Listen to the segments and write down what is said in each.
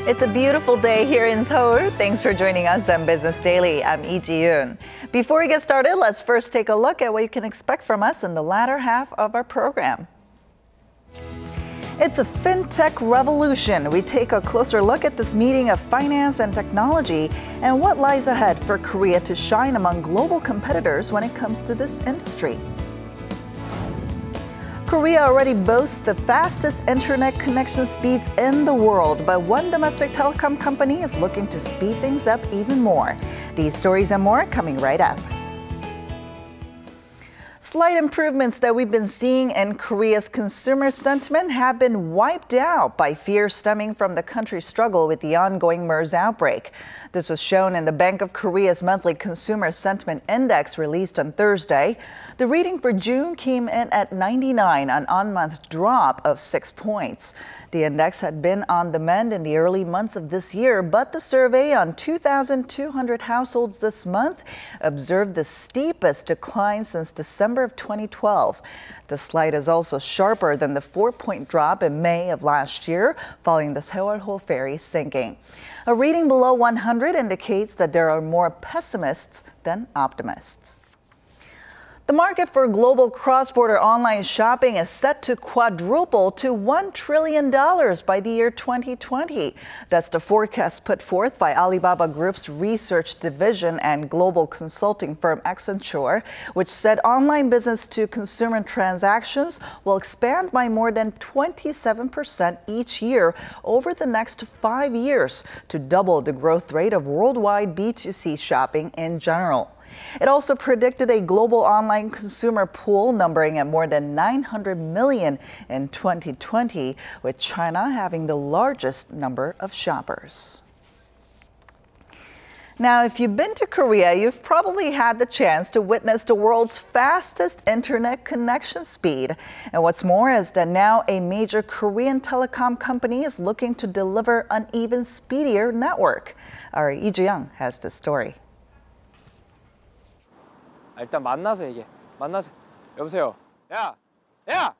It's a beautiful day here in Seoul. Thanks for joining us on Business Daily. I'm Lee Ji-yoon. Before we get started, let's first take a look at what you can expect from us in the latter half of our program. It's a fintech revolution. We take a closer look at this meeting of finance and technology and what lies ahead for Korea to shine among global competitors when it comes to this industry. Korea already boasts the fastest internet connection speeds in the world, but one domestic telecom company is looking to speed things up even more. These stories and more coming right up. Slight improvements that we've been seeing in Korea's consumer sentiment have been wiped out by fears stemming from the country's struggle with the ongoing MERS outbreak. This was shown in the Bank of Korea's monthly consumer sentiment index released on Thursday. The reading for June came in at 99, an on-month drop of 6 points. The index had been on the mend in the early months of this year, but the survey on 2,200 households this month observed the steepest decline since December of 2012. The slide is also sharper than the 4-point drop in May of last year, following the Seoul ferry sinking. A reading below 100 indicates that there are more pessimists than optimists. The market for global cross-border online shopping is set to quadruple to $1 trillion by the year 2020. That's the forecast put forth by Alibaba Group's research division and global consulting firm Accenture, which said online business-to-consumer transactions will expand by more than 27% each year over the next 5 years to double the growth rate of worldwide B2C shopping in general. It also predicted a global online consumer pool numbering at more than 900 million in 2020, with China having the largest number of shoppers. Now, if you've been to Korea, you've probably had the chance to witness the world's fastest internet connection speed. And what's more is that now a major Korean telecom company is looking to deliver an even speedier network. Our Lee Ji-young has this story. 일단 만나서 얘기해. 만나서. 여보세요. 야! 야!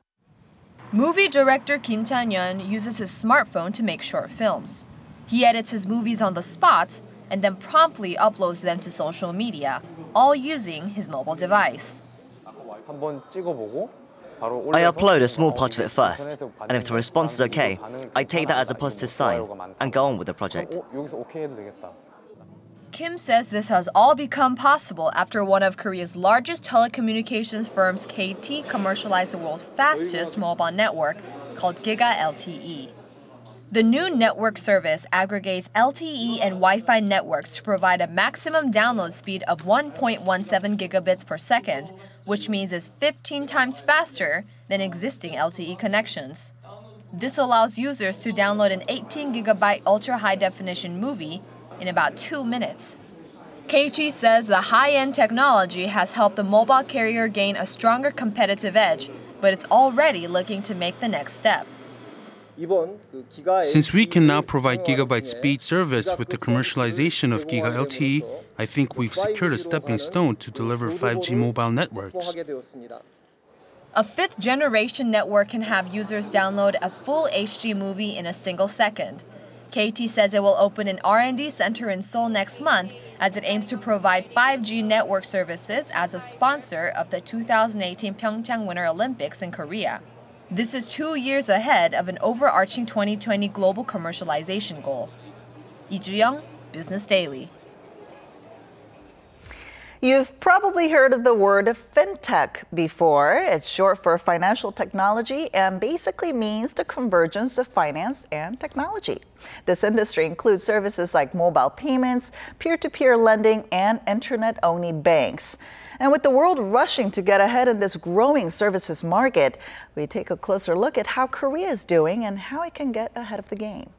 Movie director Kim Chan-yeon uses his smartphone to make short films. He edits his movies on the spot and then promptly uploads them to social media, all using his mobile device. 한번 찍어보고 바로 I upload a small part of it first, and if the response is okay, I take that as a positive sign and go on with the project. 여기서 오케이 해도 되겠다. Kim says this has all become possible after one of Korea's largest telecommunications firms, KT, commercialized the world's fastest mobile network called GIGA-LTE. The new network service aggregates LTE and Wi-Fi networks to provide a maximum download speed of 1.17 gigabits per second, which means it's 15 times faster than existing LTE connections. This allows users to download an 18 gigabyte ultra-high-definition movie in about 2 minutes. KT says the high-end technology has helped the mobile carrier gain a stronger competitive edge, but it's already looking to make the next step. Since we can now provide gigabyte speed service with the commercialization of GIGA-LTE, I think we've secured a stepping stone to deliver 5G mobile networks. A fifth-generation network can have users download a full HD movie in a single second. KT says it will open an R&D center in Seoul next month as it aims to provide 5G network services as a sponsor of the 2018 Pyeongchang Winter Olympics in Korea. This is 2 years ahead of an overarching 2020 global commercialization goal. Lee Ji-young, Business Daily. You've probably heard of the word Fintech before. It's short for financial technology and basically means the convergence of finance and technology. This industry includes services like mobile payments, peer-to-peer lending, and internet-only banks. And with the world rushing to get ahead in this growing services market, we take a closer look at how Korea is doing and how it can get ahead of the game.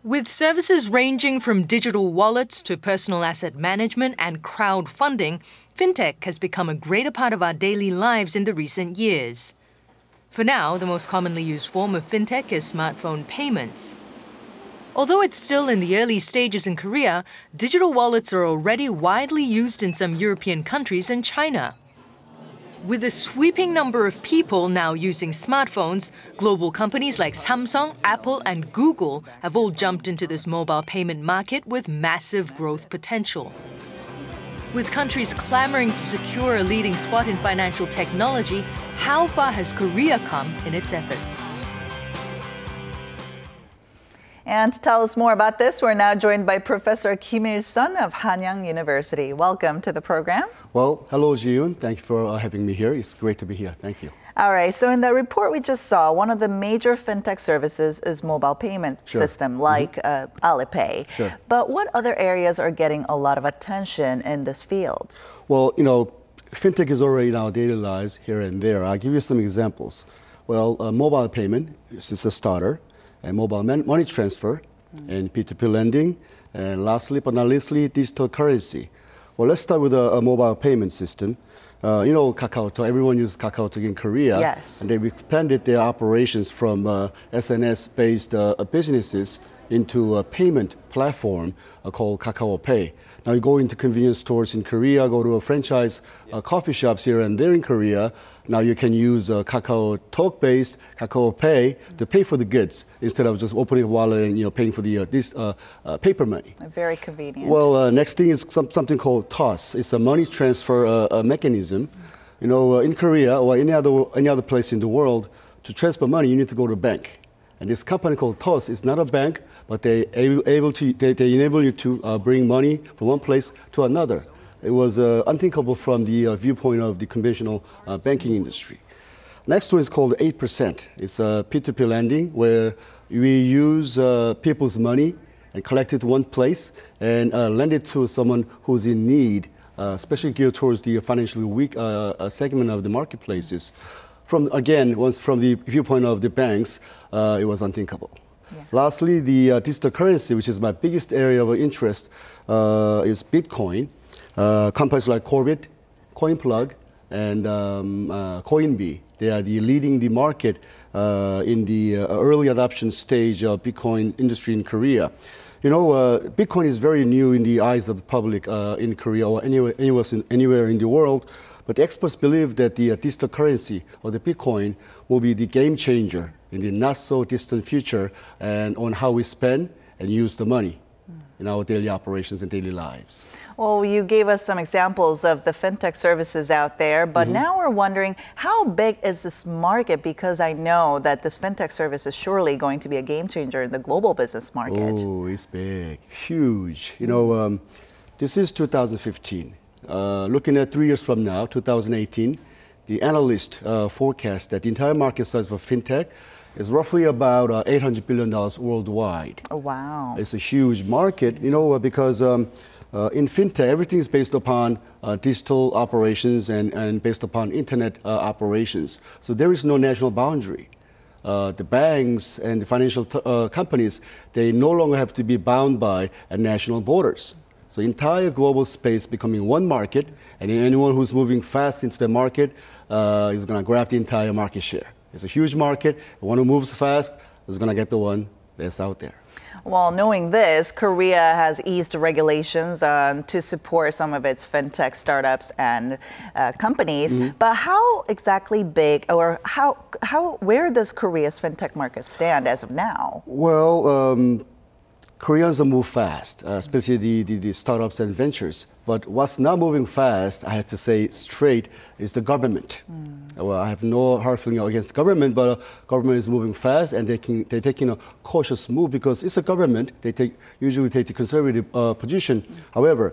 With services ranging from digital wallets to personal asset management and crowdfunding, Fintech has become a greater part of our daily lives in the recent years. For now, the most commonly used form of Fintech is smartphone payments. Although it's still in the early stages in Korea, digital wallets are already widely used in some European countries and China. With a sweeping number of people now using smartphones, global companies like Samsung, Apple, and Google have all jumped into this mobile payment market with massive growth potential. With countries clamoring to secure a leading spot in financial technology, how far has Korea come in its efforts? And to tell us more about this, we're now joined by Professor Kim Il-sun of Hanyang University. Welcome to the program. Well, hello, Ji-yoon. Thank you for having me here. It's great to be here. Thank you. All right, so in the report we just saw, one of the major fintech services is mobile payment system like Alipay. Sure. But what other areas are getting a lot of attention in this field? Well, fintech is already in our daily lives here and there. I'll give you some examples. Well, mobile payment is a starter, and mobile money transfer, and P2P lending, and lastly but not leastly, digital currency. Well, let's start with a mobile payment system. KakaoTalk, everyone uses KakaoTalk in Korea. Yes. And they've expanded their operations from SNS-based businesses into a payment platform called Kakao Pay. Now you go into convenience stores in Korea, go to a franchise coffee shops here and there in Korea. Now you can use KakaoTalk-based Kakao Pay to pay for the goods instead of just opening a wallet and paying for the paper money. Very convenient. Well, next thing is something called TOS. It's a money transfer mechanism. In Korea or any other place in the world, to transfer money, you need to go to a bank. And this company called TOS is not a bank, but they enable you to bring money from one place to another. It was unthinkable from the viewpoint of the conventional banking industry. Next one is called 8%. It's a P2P lending where we use people's money and collect it one place and lend it to someone who's in need, especially geared towards the financially weak segment of the marketplaces. From the viewpoint of the banks, it was unthinkable. Yeah. Lastly, the digital currency, which is my biggest area of interest, is Bitcoin. Companies like Corbit, CoinPlug, and Coinbee, they are leading the market in the early adoption stage of Bitcoin industry in Korea. Bitcoin is very new in the eyes of the public in Korea or anywhere in the world. But experts believe that the digital currency or the Bitcoin will be the game changer in the not so distant future and on how we spend and use the money in our daily operations and daily lives. Well, you gave us some examples of the fintech services out there, but now we're wondering how big is this market? Because I know that this fintech service is surely going to be a game changer in the global business market. Oh, it's big, huge. This is 2015. Looking at 3 years from now, 2018, the analyst forecast that the entire market size for fintech is roughly about $800 billion worldwide. Oh, wow. It's a huge market, because in fintech, everything is based upon digital operations and based upon internet operations. So there is no national boundary. The banks and the financial companies, they no longer have to be bound by national borders. So entire global space becoming one market, and anyone who's moving fast into the market is going to grab the entire market share. It's a huge market. The one who moves fast is going to get the one that's out there. Well, knowing this, Korea has eased regulations to support some of its fintech startups and companies. But how exactly big, or where does Korea's fintech market stand as of now? Well, Koreans move fast, especially the startups and ventures. But what's not moving fast, I have to say straight, is the government. Well, I have no hard feeling against the government, but government is moving fast and they're taking a cautious move because it's a government. They usually take the conservative position. However,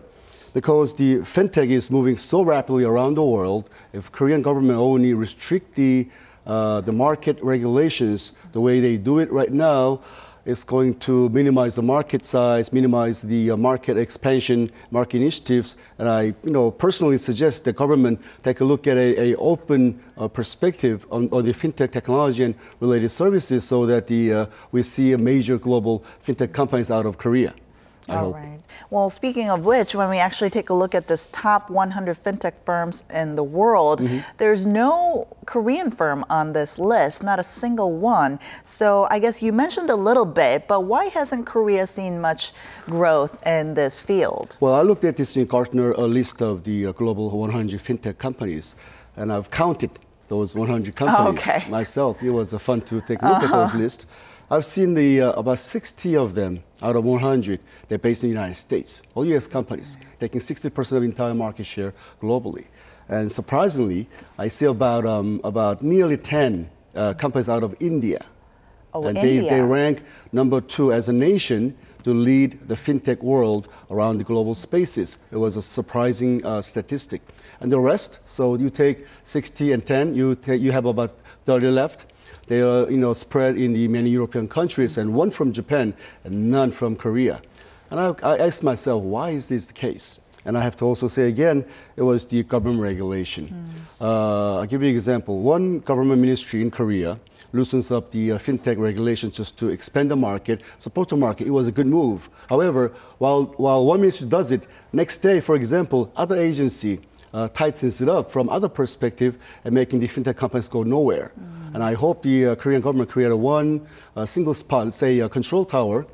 because the fintech is moving so rapidly around the world, if Korean government only restrict the market regulations the way they do it right now, it's going to minimize the market size, minimize the market expansion, market initiatives. And I personally suggest the government take a look at an open perspective on the fintech technology and related services so that we see a major global fintech companies out of Korea. I hope. Right. Well, speaking of which, when we actually take a look at this top 100 fintech firms in the world, there's no Korean firm on this list, not a single one. So I guess you mentioned a little bit, but why hasn't Korea seen much growth in this field? Well, I looked at this in Gartner list of the global 100 fintech companies, and I've counted those 100 companies myself. It was fun to take a look at those lists. I've seen about 60 of them out of 100. They're based in the United States, all U.S. companies, taking 60% of entire market share globally. And surprisingly, I see about nearly 10 companies out of India. And India. They rank number 2 as a nation to lead the fintech world around the global spaces. It was a surprising statistic. And the rest, so you take 60 and 10, you have about 30 left. They are spread in the many European countries, and one from Japan and none from Korea. And I asked myself, why is this the case? And I have to also say again, it was the government regulation. I'll give you an example. One government ministry in Korea loosens up the fintech regulations just to expand the market, support the market. It was a good move. However, while one ministry does it, next day, for example, other agency tightens it up from other perspective and making the fintech companies go nowhere. And I hope the Korean government created one single spot, say a control tower,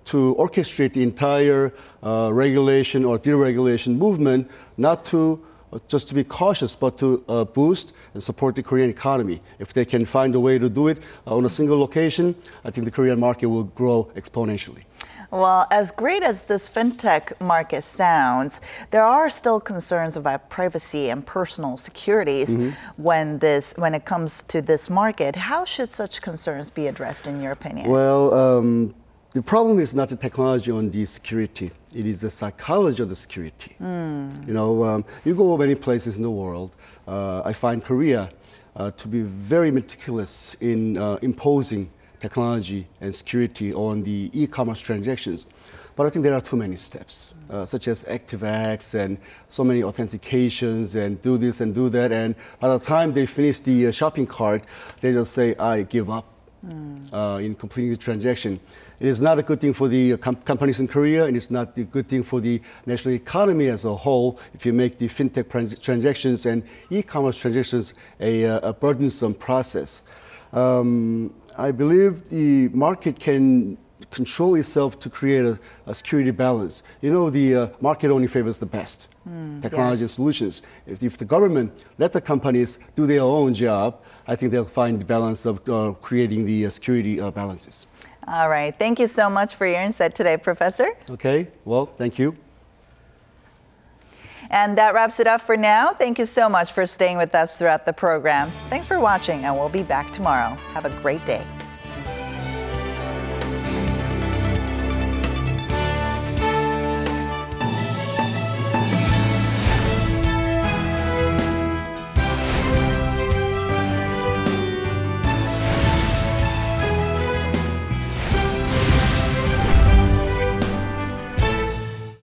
to orchestrate the entire regulation or deregulation movement, not to just to be cautious, but to boost and support the Korean economy. If they can find a way to do it on a single location, I think the Korean market will grow exponentially. Well, as great as this fintech market sounds, there are still concerns about privacy and personal securities when it comes to this market. How should such concerns be addressed, in your opinion? Well, the problem is not the technology on the security. It is the psychology of the security. You go many places in the world. I find Korea to be very meticulous in imposing technology and security on the e-commerce transactions. But I think there are too many steps, such as ActiveX and so many authentications and do this and do that. And by the time they finish the shopping cart, they just say, I give up in completing the transaction. It is not a good thing for the companies in Korea, and it's not a good thing for the national economy as a whole if you make the fintech transactions and e-commerce transactions a burdensome process. I believe the market can control itself to create a security balance. The market only favors the best technology and solutions. If the government let the companies do their own job, I think they'll find the balance of creating the security balances. All right. Thank you so much for your insight today, Professor. Okay. Well, thank you. And that wraps it up for now. Thank you so much for staying with us throughout the program. Thanks for watching, and we'll be back tomorrow. Have a great day.